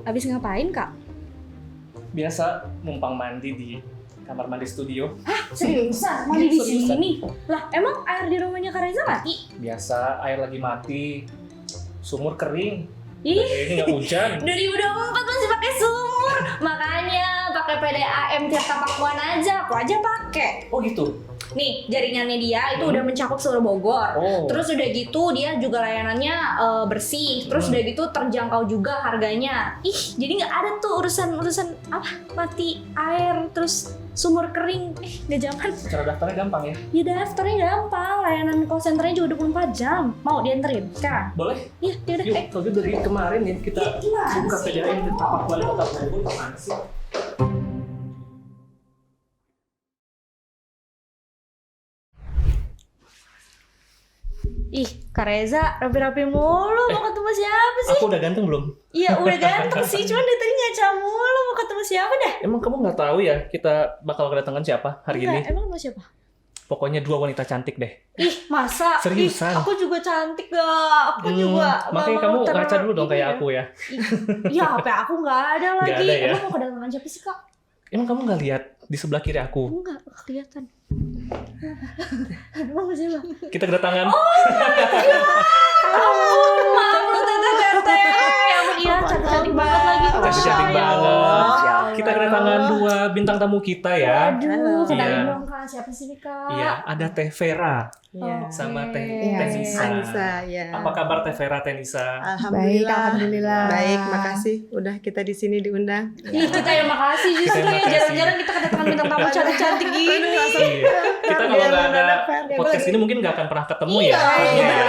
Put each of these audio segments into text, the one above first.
Abis ngapain, Kak? Biasa numpang mandi di kamar mandi studio. Hah? Seriusan? Mandi di Seriusan. sini? Lah, emang air di rumahnya Kak Reza mati? Biasa air lagi mati, sumur kering. Ih, Ini nggak hujan. 2024 masih pakai sumur. Makanya pakai PDAM Tirta Pakuan aja. Aku aja pakai. Oh gitu. Nih, jaringannya dia itu udah mencakup seluruh Bogor. Oh. Terus udah gitu dia juga layanannya bersih. Terus udah gitu terjangkau juga harganya. Ih, jadi nggak ada tuh urusan apa mati air terus sumur kering. Nggak zaman. Cara daftarnya gampang ya? Ya daftarnya gampang. Layanan call centernya juga 24 jam. Mau dianterin sekarang? Boleh. Iya, dia udah. Yuk, kalau gitu dari kemarin ya kita Gimana buka sih? PDAM di tapak wali kota Bogor. Gimana sih? Ih, Kak Reza rapi-rapi mulu. Mau ketemu siapa sih? Aku udah ganteng belum? Iya, udah ganteng sih. Cuman dari tadi ngaca mulu. Mau ketemu siapa dah? Emang kamu nggak tahu ya kita bakal kedatangan siapa hari ini? Enggak, emang mau siapa? Pokoknya 2 wanita cantik deh. Ih, masa? Seriusan? Ih, aku juga cantik gak? Aku juga nggak Makanya mau kamu ngaca dulu dong ini kayak ya. aku ya. Ya, HP aku nggak ada lagi. Nggak ada ya? Emang mau kedatangan siapa sih, Kak? Emang kamu nggak lihat di sebelah kiri aku? Enggak kelihatan. Emang mau siapa? Kita kedatangan. Ampun, maaf lu teteh. Ya ampun, iya cantik banget lagi. Cantik Ya banget. Allah. Kita kedatangan 2 bintang tamu kita ya. Aduh, kenalin Iya. dong Kak. Siapa sih nih, Kak? Iya, ada Teh Vera Iya. sama Teh Iya, Tenisa. Anissa, ya. Apa kabar Teh Vera, Tenisa? Alhamdulillah. Baik, alhamdulillah. Baik, makasih udah kita di sini diundang. Ih, kita yang makasih justru Kita yang ya. makasih. Jarang-jarang kita kedatangan bintang tamu cantik-cantik gini. Iya. Kita kalau Biar nggak ada mendadak fair. podcast ini mungkin nggak akan pernah ketemu Iya, ya. Iya.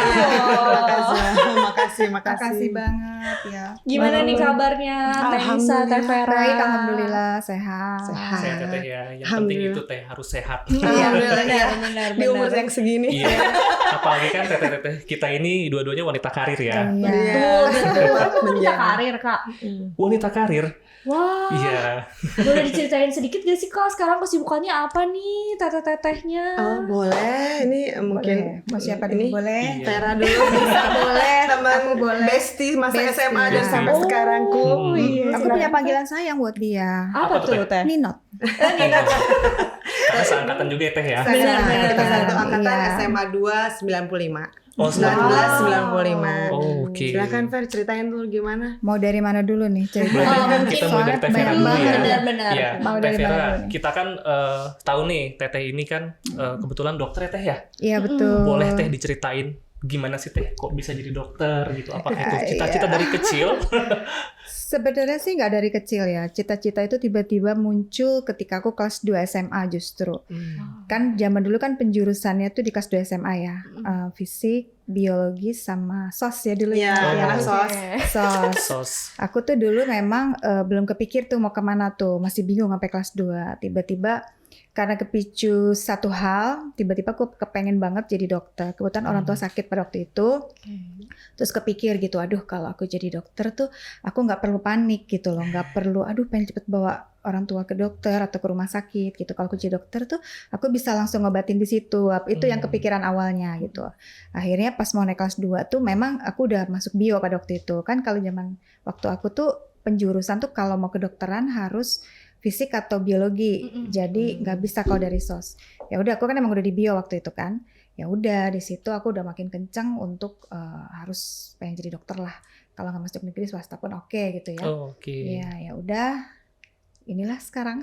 Makasih. Makasih banget ya. Gimana nih kabarnya Tenisa, Teh Vera? Baik, alhamdulillah sehat. Sehat. Sehat ya Teh ya. Yang penting Alhamdulillah. itu Teh harus sehat. Iya, benar. benar. Di umur yang segini. Iya. Apalagi kan Teh kita ini dua-duanya wanita karir ya. Iya. Betul. Kita Menjadi. karir, Kak. Wanita karir. Wah. Iya. Boleh diceritain sedikit gak sih, Kak? Sekarang kesibukannya apa nih teteh-tetehnya? Oh, boleh. Ini mungkin Boleh. Mau siapa ini dulu? Boleh. Iya. Vera dulu bisa boleh. Teman Aku boleh. bestie masa Bestie. SMA dan sampai Oh, sekarang ku. iya. Aku punya panggilan sayang buat dia. Apa Apa tuh, tuh, Teh? Ninot. Karena seangkatan juga ya Teh ya. Benar, benar, Kita benar. satu angkatan Iya. SMA 2 95. Oh, 1995. Oh, oke. Silakan Fer, ceritain dulu gimana. Mau dari mana dulu nih cerita? Boleh Oh, deh, mungkin kita mulai dari Teh Vera banyak dulu banget. ya. Benar-benar. Iya, Mau Teh dari mana Vera, dulu nih? kita kan tahu nih Teteh ini kan kebetulan dokter ya Teh ya. Iya betul. Boleh Teh diceritain gimana sih Teh kok bisa jadi dokter gitu? Apakah itu Iya. cita-cita dari kecil? Sebenarnya sih nggak dari kecil ya. Cita-cita itu tiba-tiba muncul ketika aku kelas 2 SMA justru. Kan zaman dulu kan penjurusannya tuh di kelas 2 SMA ya. Fisik, biologi sama sos ya dulu Iya, Oh. anak sos. Sos. Sos. Aku tuh dulu memang belum kepikir tuh mau kemana tuh. Masih bingung sampai kelas 2. Tiba-tiba karena kepicu satu hal, tiba-tiba aku kepengen banget jadi dokter. Kebetulan orang tua sakit pada waktu itu. Terus kepikir gitu, aduh kalau aku jadi dokter tuh aku nggak perlu panik gitu loh. Nggak perlu, aduh pengen cepet bawa orang tua ke dokter atau ke rumah sakit gitu. Kalau aku jadi dokter tuh aku bisa langsung ngobatin di situ. Itu yang kepikiran awalnya gitu. Akhirnya pas mau naik kelas 2 tuh memang aku udah masuk bio pada waktu itu. Kan kalau zaman waktu aku tuh penjurusan tuh kalau mau kedokteran harus fisik atau biologi. Jadi nggak bisa kalau dari sos. Ya udah aku kan emang udah di bio waktu itu kan. Ya udah di situ aku udah makin kencang untuk harus pengen jadi dokter lah. Kalau nggak masuk negeri swasta pun oke gitu ya. Oh, oke. Ya udah. Inilah sekarang.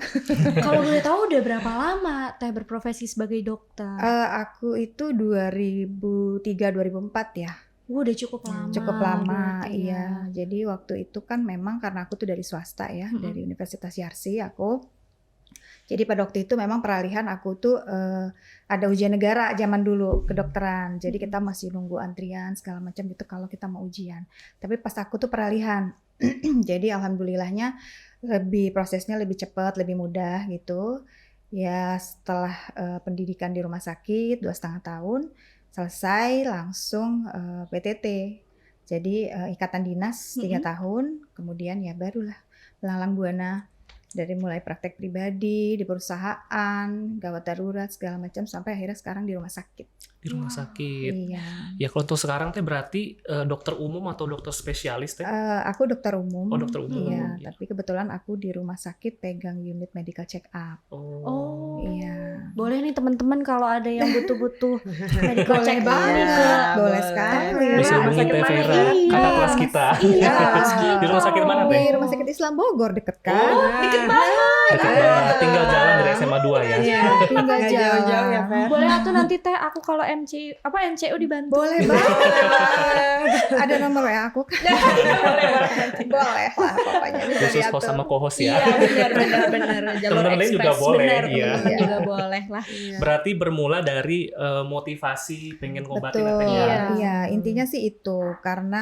Kalau boleh tahu udah berapa lama Teh berprofesi sebagai dokter? Aku itu 2003-2004 ya. Udah cukup lama. Cukup lama, berarti ya. iya. Jadi waktu itu kan memang karena aku tuh dari swasta ya, dari Universitas Yarsi aku. Jadi pada waktu itu memang peralihan aku tuh ada ujian negara zaman dulu kedokteran. Jadi kita masih nunggu antrian segala macam gitu kalau kita mau ujian. Tapi pas aku tuh peralihan. Jadi alhamdulillahnya prosesnya lebih cepat, lebih mudah gitu. Ya setelah pendidikan di rumah sakit 2,5 tahun selesai langsung PTT. Jadi ikatan dinas 3 tahun, kemudian ya barulah melalang buana Dari mulai praktek pribadi, di perusahaan, gawat darurat segala macam sampai akhirnya sekarang di rumah sakit. Di rumah sakit. Iya. Ya kalau untuk sekarang teh berarti dokter umum atau dokter spesialis teh? Aku dokter umum. Oh, dokter umum. Iya, Iya. tapi kebetulan aku di rumah sakit pegang unit medical check up. Oh. Iya. Boleh nih teman-teman kalau ada yang butuh-butuh medical Boleh check up banget, juga. boleh boleh. sekali. Bisa Iya, hubungi sakit Teh mana? Vera, Iya. kakak kelas kita. Iya. Di rumah sakit mana Di teh? rumah sakit Islam Bogor deket kan? Oh, deket banget. Dekat banget, tinggal jalan dari SMA 2 ya. Iya, Tinggal nggak jauh-jauh ya, Fer. Boleh atuh nanti teh aku kalau MCU dibantu. Boleh banget. Ada nomor WA aku kan? Boleh lah pokoknya. Bisa Khusus diatur. host sama co-host ya. Iya benar. Teman-teman lain juga boleh, Benar, iya. teman-teman juga boleh lah. Berarti bermula dari motivasi pengen ngobatin Betul. Teh ya. Iya, intinya sih itu karena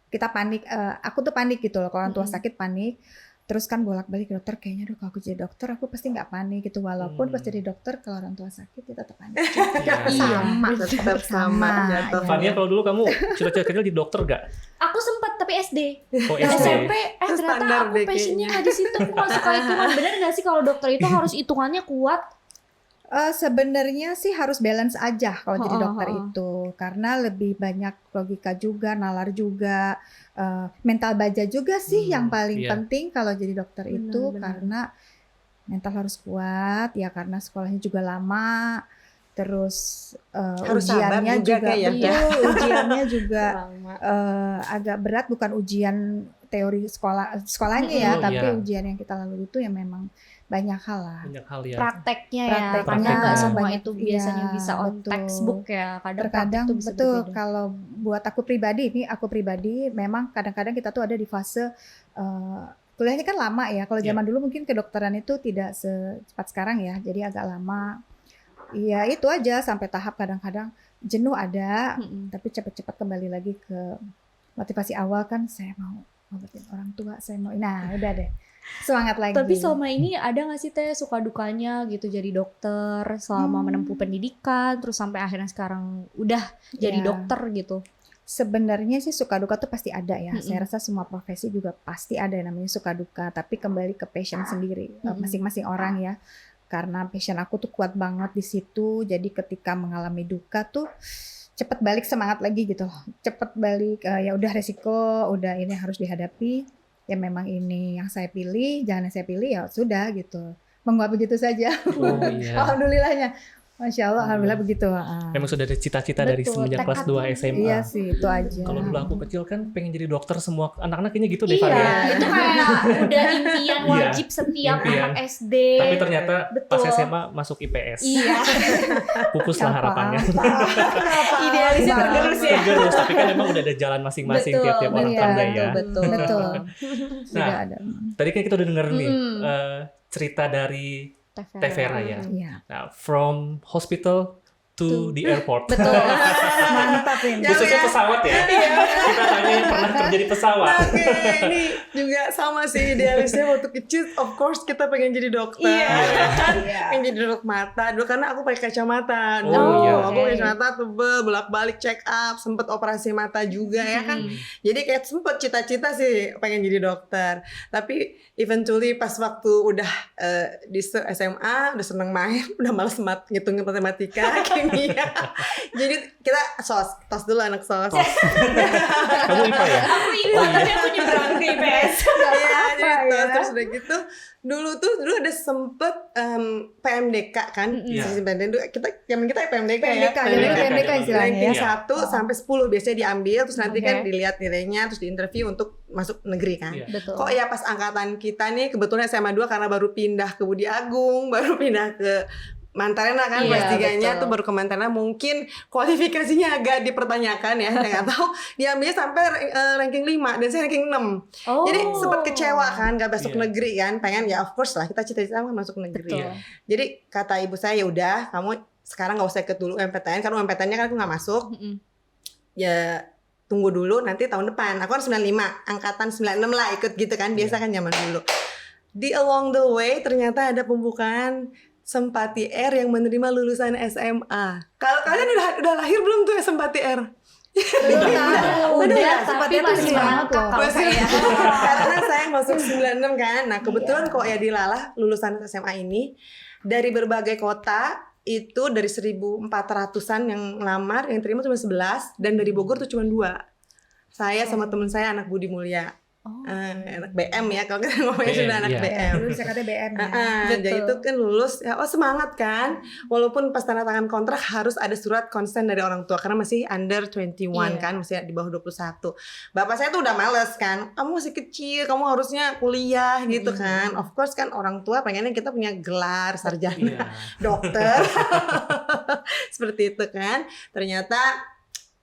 kita panik. Aku tuh panik gitu loh. Kalau orang tua sakit panik. Terus kan bolak-balik dokter, kayaknya kalau aku jadi dokter aku pasti nggak panik gitu. Walaupun pas jadi dokter kalau orang tua sakit ya tetap panik. Iya. Tetap sama jatuh. Iya. Fania, kalau dulu kamu cita-cita kecil jadi dokter gak? Aku sempat tapi SD. Oh SD. SMP ternyata Standar aku deh passionnya kayaknya. nggak di situ. Aku nggak suka hitungan. Bener nggak sih kalau dokter itu harus hitungannya kuat? Sebenarnya sih harus balance aja kalau jadi Oh, dokter itu karena lebih banyak logika juga, nalar juga, mental baja juga sih yang paling iya. penting kalau jadi dokter itu Benar. karena mental harus kuat ya karena sekolahnya juga lama, terus Harus sabar ujiannya juga juga kayaknya. betul, ujiannya juga Lama. agak berat, bukan ujian teori sekolahnya ya, Mm-mm, tapi iya. ujian yang kita lalui itu ya memang banyak hal lah. Banyak hal ya. Prakteknya ya. Prakteknya. Karena nggak semua Banyak, itu biasanya iya, bisa on betul. textbook ya. Kadang Terkadang praktek tuh bisa betul berbeda. kalau buat aku pribadi memang kadang-kadang kita tuh ada di fase kuliahnya kan lama ya. Kalau zaman dulu mungkin kedokteran itu tidak secepat sekarang ya, jadi agak lama. Iya itu aja sampai tahap kadang-kadang jenuh ada, tapi cepat-cepat kembali lagi ke motivasi awal kan saya mau ngobatin orang tua, saya mau. Nah udah deh semangat lagi. Tapi selama ini ada nggak sih Teh suka dukanya gitu jadi dokter selama menempuh pendidikan terus sampai akhirnya sekarang udah jadi Ya. dokter gitu? Sebenarnya sih suka duka tuh pasti ada ya. Saya rasa semua profesi juga pasti ada yang namanya suka duka. Tapi kembali ke passion sendiri masing-masing orang ya. Karena passion aku tuh kuat banget di situ. Jadi ketika mengalami duka tuh cepet balik semangat lagi gitu. Cepet balik ya udah resiko, udah ini harus dihadapi. Ya memang ini yang saya pilih, jangan yang saya pilih ya sudah gitu. Menguap begitu saja. Oh iya. Alhamdulillahnya. Masya Allah, alhamdulillah begitu. Memang sudah ada cita-cita dari Betul, semenjak kelas tekad 2 SMA. Iya sih, itu aja. Kalau dulu aku kecil kan pengen jadi dokter, semua anak-anak kayaknya gitu deh Iya, Fania. itu kayak udah impian Iya, wajib setiap impian. anak SD. Tapi ternyata pas Betul. SMA masuk IPS. Iya. Pupuslah harapannya. Idealisnya tergerus ya. Tergerus, tapi kan memang udah ada jalan masing-masing Betul, tiap-tiap orang iya, pandai ya. Betul. Betul. Nah, Sudah ada. tadi kan kita udah denger nih Mm-mm. cerita dari Teh Vera ya. Iya. Nah, from hospital to the airport. Betul. Mantap ini. Khususnya pesawat ya. Kita tanya yang pernah kerja di pesawat. Oke, ini juga sama sih idealisnya waktu kecil. Of course kita pengen jadi dokter, kan? Pengen jadi dokter mata. Dulu karena aku pakai kacamata. Oh, Dulu iya. aku pakai kacamata tebel, bolak-balik check up, sempet operasi mata juga ya kan. Jadi kayak sempet cita-cita sih pengen jadi dokter. Tapi eventually pas waktu udah di SMA udah seneng main, udah males ngitungin matematika, kimia. Jadi kita tos dulu anak sos. Kamu IPA ya? Aku IPA tapi aku nyebrang ke IPS. Iya, jadi ya. terus udah gitu dulu ada sempet PMDK kan. Iya. Sistem PMDK kita PMDK ya. PMDK istilahnya Ranking ya. 1 sampai 10 biasanya diambil terus nanti kan Oke. dilihat nilainya terus diinterview untuk masuk negeri kan. Iya. Betul. Kok ya pas angkatan kita nih kebetulan SMA 2 karena baru pindah ke Budi Agung, baru pindah ke Mantarena kan, Iya, kelas 3-nya betul. tuh baru ke Mantarena, mungkin kualifikasinya agak dipertanyakan ya, saya nggak tahu. Diambilnya sampai ranking 5 dan saya ranking 6. Oh. Jadi sempat kecewa kan, gak masuk Iya. negeri kan, pengen ya of course lah kita cita-cita kan masuk negeri. Betul. Jadi kata ibu saya ya udah kamu sekarang nggak usah ikut dulu UMPTN karena UMPTN-nya kan aku nggak masuk. Ya tunggu dulu nanti tahun depan. Aku kan 95, angkatan 96 lah ikut gitu kan, biasa kan zaman dulu. Di along the way ternyata ada pembukaan Sempati R yang menerima lulusan SMA. Kalau kalian udah lahir belum tuh ya Sempati R? Belum tahu. Udah, Sempat tapi itu masih merangkak kalau Masih. saya. Karena saya masuk 96 kan. Nah kebetulan kok ya di Lala lulusan SMA ini dari berbagai kota itu dari 1.400-an yang ngelamar, yang terima cuma 11 dan dari Bogor tuh cuma 2. Saya sama temen saya anak Budi Mulya. Anak BM ya kalau kita ngomongnya BM, sudah anak iya. BM. Dulu saya kata BM ya. Betul. Jadi itu kan lulus ya semangat kan. Walaupun pas tanda tangan kontrak harus ada surat konsen dari orang tua karena masih under 21 Iya. kan, masih di bawah 21. Bapak saya tuh udah males kan. Kamu masih kecil, kamu harusnya kuliah gitu kan. Of course kan orang tua pengennya kita punya gelar sarjana Iya. dokter. Seperti itu kan. Ternyata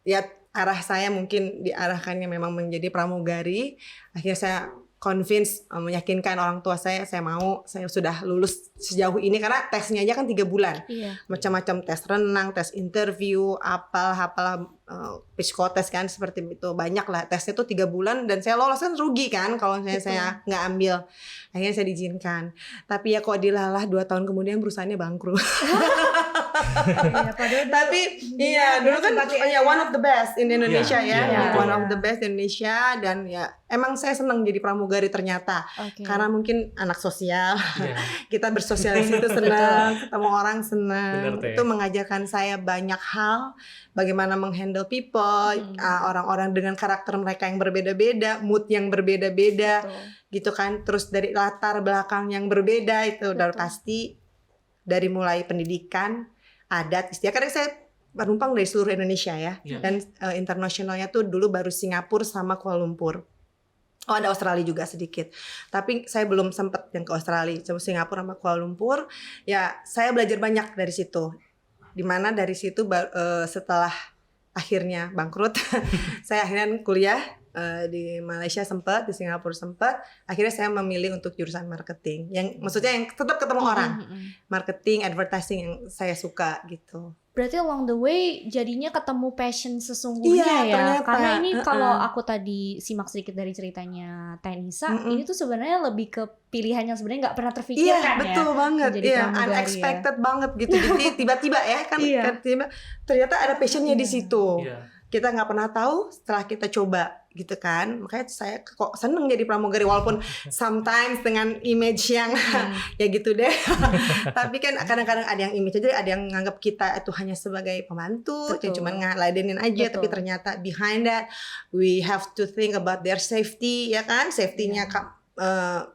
ya arah saya mungkin diarahkannya memang menjadi pramugari. Akhirnya saya convince, meyakinkan orang tua saya mau, saya sudah lulus sejauh ini karena tesnya aja kan 3 bulan. Iya. Macam-macam tes renang, tes interview, hafal psikotes kan seperti itu, banyak lah tesnya tuh 3 bulan dan saya lolos kan rugi kan kalau saya nggak ambil. Akhirnya saya diizinkan. Tapi ya kok dilalah 2 tahun kemudian perusahaannya bangkrut. Iya, padahal Tapi iya dulu kan ya one of the best in Indonesia Iya, ya, iya. one of the best di Indonesia dan ya emang saya senang jadi pramugari ternyata Oke. karena mungkin anak sosial Iya. kita bersosialisasi itu senang, ketemu orang senang, Bener, Teh. itu mengajarkan saya banyak hal, bagaimana menghandle people, orang-orang dengan karakter mereka yang berbeda-beda, mood yang berbeda-beda, gitu kan, terus dari latar belakang yang berbeda itu udah pasti dari mulai pendidikan, adat, istiadat. Karena saya penumpang dari seluruh Indonesia ya, Iya. dan internasionalnya tuh dulu baru Singapura sama Kuala Lumpur. Oh ada Australia juga sedikit, tapi saya belum sempat yang ke Australia, cuma Singapura sama Kuala Lumpur. Ya saya belajar banyak dari situ. Dimana dari situ setelah akhirnya bangkrut, saya akhirnya kuliah di Malaysia sempat, di Singapura sempat. Akhirnya saya memilih untuk jurusan marketing, yang maksudnya yang tetap ketemu orang, marketing, advertising yang saya suka gitu. Berarti along the way jadinya ketemu passion sesungguhnya Iya, ya. ternyata. Karena ini kalau aku tadi simak sedikit dari ceritanya Teh Nisa, ini tuh sebenarnya lebih ke pilihan yang sebenarnya nggak pernah Iya terfikirkan ya. betul banget, menjadi iya pramugari unexpected banget gitu. Jadi tiba-tiba ya kan, Iya. tiba ternyata ada passionnya di situ. Iya. Kita nggak pernah tahu setelah kita coba gitu kan. Makanya saya kok seneng jadi pramugari walaupun sometimes dengan image yang ya gitu deh. Tapi kan kadang-kadang ada yang image aja, ada yang nganggap kita itu hanya sebagai pembantu, yang Betul. cuma ngeladenin aja. Betul. Tapi ternyata behind that we have to think about their safety, ya kan, safety-nya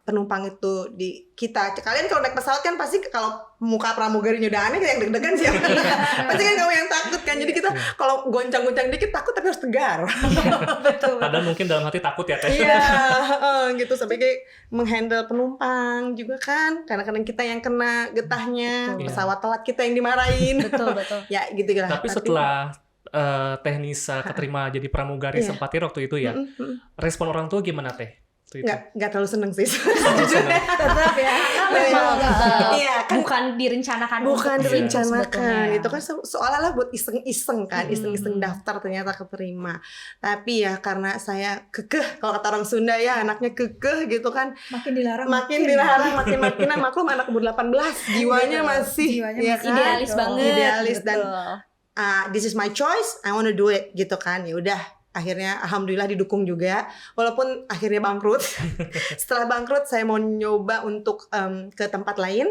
penumpang itu di kita. Kalian kalau naik pesawat kan pasti kalau muka pramugarinya udah aneh yang deg-degan siapa? Pasti kan kamu yang takut kan. Jadi kita kalau goncang-goncang dikit takut tapi harus tegar. Padahal mungkin dalam hati takut ya Teh. Iya, gitu sampai kayak menghandle penumpang juga kan. Kadang-kadang kita yang kena getahnya, Betul. pesawat telat kita yang dimarahin. Betul, betul. Ya gitu lah. Tapi setelah Teh Nisa keterima jadi pramugari Iya. Sempati waktu itu ya, respon orang tua gimana Teh? Waktu itu? nggak terlalu seneng sih sejujurnya. tetap ya. Memang Iya kan, bukan direncanakan bukan untuk direncanakan sebetulnya. itu kan seolah-olah buat iseng-iseng kan, iseng-iseng daftar ternyata keterima. Tapi ya karena saya kekeh, kalau kata orang Sunda ya anaknya kekeh gitu kan, Makin dilarang. makin dilarang makin-makinan. Maklum anak umur 18 jiwanya masih Jiwanya ya masih kan? Idealis banget. Idealis dan Betul. this is my choice, I wanna do it gitu kan. Ya udah, akhirnya alhamdulillah didukung juga walaupun akhirnya bangkrut. Setelah bangkrut saya mau nyoba untuk ke tempat lain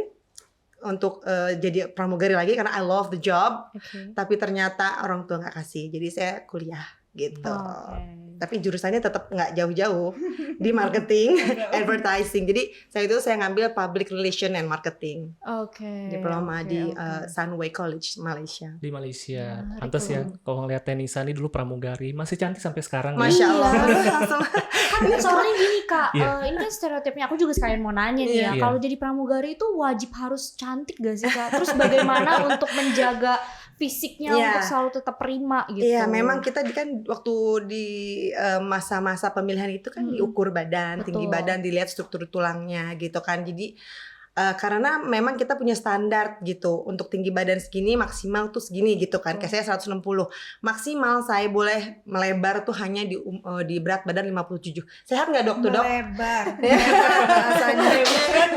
untuk jadi pramugari lagi karena I love the job. Oke. Tapi ternyata orang tua nggak kasih, jadi saya kuliah gitu. Oke. Tapi jurusannya tetap nggak jauh-jauh di marketing, advertising. Jadi saya ngambil public relation and marketing, Oke. diploma oke, di oke. Sunway College Malaysia. Di Malaysia. Menarik Pantes ya loh. kalau ngeliat Teh Nisa ini dulu pramugari, masih cantik sampai sekarang. ya. Masya Allah. Kan soalnya gini Kak, Iya. ini kan stereotipnya, aku juga sekalian mau nanya nih ya. Iya. Kalau jadi pramugari itu wajib harus cantik gak sih Kak? Terus bagaimana untuk menjaga fisiknya Iya. untuk selalu tetap prima gitu? Iya, memang kita kan waktu di masa-masa pemilihan itu kan Mm-mm. diukur badan, tinggi Betul. badan, dilihat struktur tulangnya gitu kan. Jadi karena memang kita punya standar gitu untuk tinggi badan segini maksimal tuh segini gitu kan. Kayak saya 160 maksimal saya boleh melebar tuh hanya di berat badan 57. Sehat nggak dok? Melebar.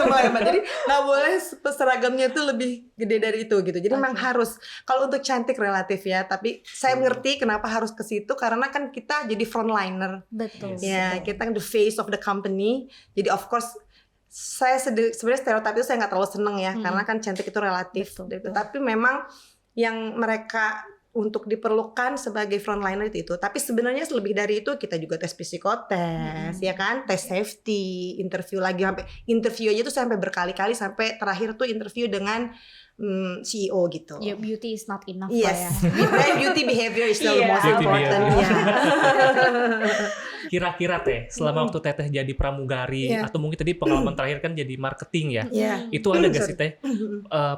Melebar. Jadi nggak boleh seragamnya tuh lebih gede dari itu gitu. Jadi memang harus, kalau untuk cantik relatif ya, tapi saya mengerti kenapa harus ke situ karena kan kita jadi frontliner. Betul. Ya, kita the face of the company. Jadi of course saya sebenarnya stereotip itu saya nggak terlalu seneng ya, karena kan cantik itu relatif. Gitu. Tapi memang yang mereka untuk diperlukan sebagai frontliner itu. Tapi sebenarnya lebih dari itu kita juga tes psikotes, ya kan, tes safety, interview lagi, sampai interview aja tuh sampai berkali-kali, sampai terakhir tuh interview dengan CEO gitu. Ya, beauty is not enough Yes. lah ya. Beauty behavior is still the most Beauty important. Kira-kira Teh, selama waktu Teteh jadi pramugari atau mungkin tadi pengalaman terakhir kan jadi marketing ya. Itu ada gak sih Teh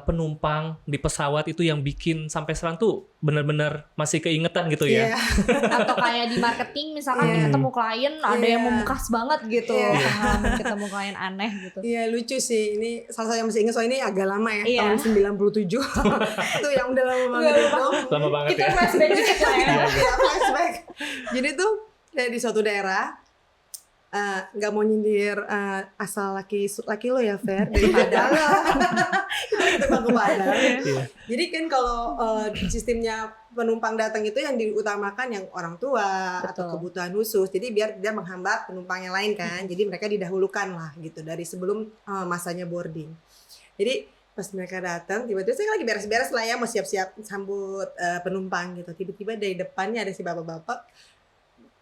penumpang di pesawat itu yang bikin sampai sekarang tuh benar-benar masih keingetan gitu ya? Atau kayak di marketing misalkan ketemu klien ada yang membekas banget gitu. Pengalaman ketemu klien aneh gitu. Iya, lucu sih. Ini salah satu yang masih ingat, soalnya ini agak lama ya, Iya. tahun 97. Itu yang udah lama banget itu. Lama banget Kita ya. flashback dikit lah ya. Iya, flashback. Jadi tuh kayak di suatu daerah, nggak mau nyindir asal laki lo ya Fer dari Padang. Kita ke Padang. Jadi kan kalau sistemnya penumpang datang itu yang diutamakan yang orang tua atau kebutuhan khusus. Jadi biar tidak menghambat penumpang yang lain kan. Jadi mereka didahulukan lah gitu dari sebelum masanya boarding. Jadi pas mereka datang, tiba-tiba saya lagi beres-beres lah ya, mau siap-siap sambut penumpang gitu. Tiba-tiba dari depannya ada si bapak-bapak.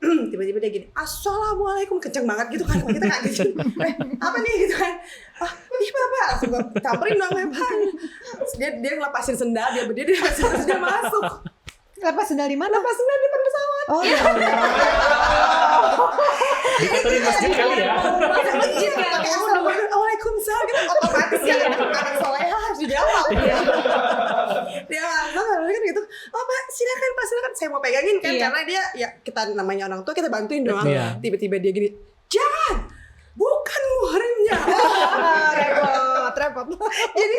Tiba-tiba dia gini, assalamualaikum, kenceng banget gitu kan, kita kaget, apa nih gitu kan, ih bapak, langsung gue camperin dong bapak, dia ngelepasin sendal, dia berdiri, dia masuk, Lepas sendal di mana? lepas sendal di depan pesawat, Oh ya Allah. Di catering masjid kali ya. masjid kan, waalaikumsalam, gitu, otomatis ya, anak soleha harus dijawab, dia langsung kan gitu, Pak silakan Pak, silakan, saya mau pegangin kan, karena dia ya kita namanya orang tua kita bantuin doang, tiba-tiba dia gini, jangan, bukan muhrimnya. repot. Jadi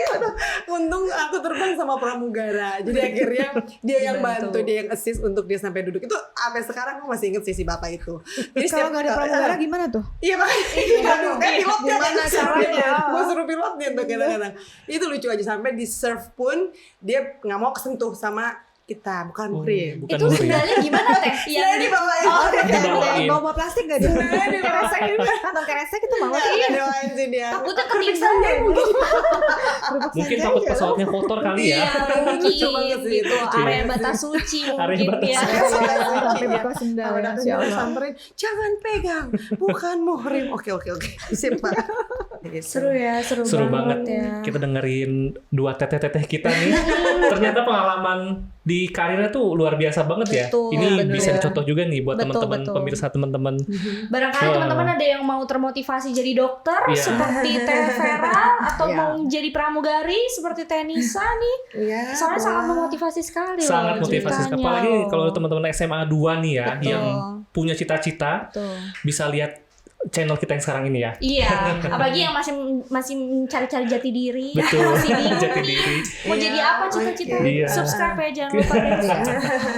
untung aku terbang sama pramugara. Jadi akhirnya dia yang bantu, dia yang assist untuk dia sampai duduk. Itu sampai sekarang aku masih inget sih si bapak itu. Jadi Kalau nggak ada pramugara gimana tuh? Iya makanya pilotnya Gimana caranya? Gue suruh pilotnya tuh kadang-kadang. Itu lucu aja, sampai di serve pun dia nggak mau kesentuh sama kita, bukan muhrim. Bukan Itu muhrim. sendalnya gimana Teh? Iya di bawah Dibawain. Bawa plastik nggak dia? di bawah Kantong keresek itu mau. Iya, doain sih dia. Takutnya ketiban deh. Mungkin takut pesawatnya kotor kali ya. Iya, Lucu banget mungkin sih gitu. itu. Area batas suci Area mungkin batas ya. suci. Sampai buka sendal. Udah Masya Allah. samperin, jangan pegang, bukan muhrim. Oke. Sip Pak. Gitu. Seru ya, Seru banget ya. kita dengerin dua teteh-teteh kita nih. Ternyata pengalaman di karirnya tuh luar biasa banget ya. Betul, Ini bener. bisa dicontoh juga nih buat Betul, teman-teman betul. pemirsa, teman-teman. Barangkali teman-teman ada yang mau termotivasi jadi dokter Iya. seperti Teh Vera atau Iya. mau jadi pramugari seperti Teh Nisa nih. Iya. Soalnya sangat memotivasi sekali loh Sangat motivasi. ceritanya Apalagi loh. kalau teman-teman SMA 2 nih ya, Betul. yang punya cita-cita, Betul. bisa lihat channel kita yang sekarang ini ya. Iya, apalagi yang masih mencari-cari jati diri, Betul. masih bingung Jati nih. diri. Mau jadi apa cita-cita? Iya. Subscribe ya, jangan lupa guys.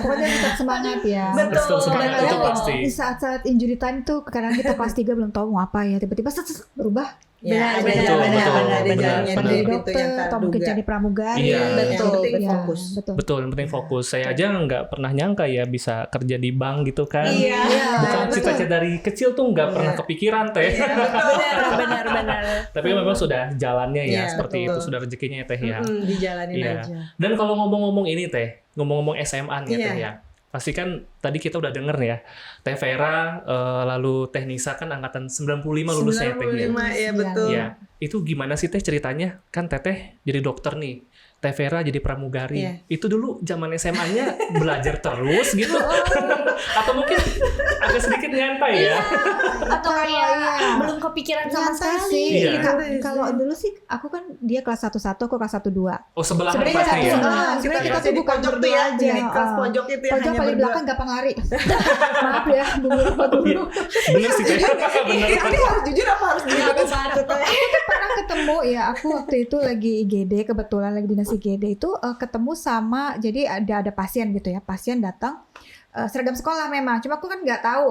Pokoknya tetap semangat ya. Betul, semangat betul. itu pasti. Di saat-saat injury time tuh kadang kita kelas 3 belum tahu mau apa ya, tiba-tiba berubah. Ya, Benar, ada benar, jalannya benar. dari Jadi pintu yang dokter tak atau mungkin duga. jadi pramugari. Iya. Betul, Yang penting Iya, fokus. Betul. Betul, yang penting fokus. Saya aja nggak pernah nyangka ya bisa kerja di bank gitu kan. Iya. Bukan betul. cita-cita dari kecil tuh nggak pernah Iya. kepikiran Teh. Benar. Tapi memang sudah jalannya ya, Iya, seperti betul. itu sudah rezekinya ya Teh ya. Dijalanin Iya. aja. Dan kalau ngomong-ngomong ini Teh, ngomong-ngomong SMA nih ya, Iya. Teh ya. Pasti kan tadi kita udah denger nih ya, Teh Vera lalu Teh Nisa kan angkatan 95 lulusnya ya Teh ya. 95, ya betul. Iya. Itu gimana sih Teh ceritanya? Kan Teteh jadi dokter nih. Teh Vera jadi pramugari. Iya. Itu dulu zaman SMA-nya belajar terus gitu. Atau mungkin agak sedikit nyantai ya. Atau kayak iya. belum kepikiran sama Nyantai sekali. sih. Iya. Kalau dulu sih aku kan dia kelas 1-1, aku kelas 1-2. Oh, sebelahan Sebenarnya pasti ya. sebenarnya kita tuh di bukan pojok tuh berdua ya, aja. di kelas pojok itu ya, Pojok hanya paling berdua. belakang gampang lari. Maaf ya, dulu. Bener sih Teh. Bener. Ini harus jujur apa harus Iya, gitu? Pernah ketemu ya, aku waktu itu lagi IGD, kebetulan lagi dinas IGD itu ketemu sama, jadi ada pasien gitu ya, pasien datang seragam sekolah memang, cuma aku kan nggak tahu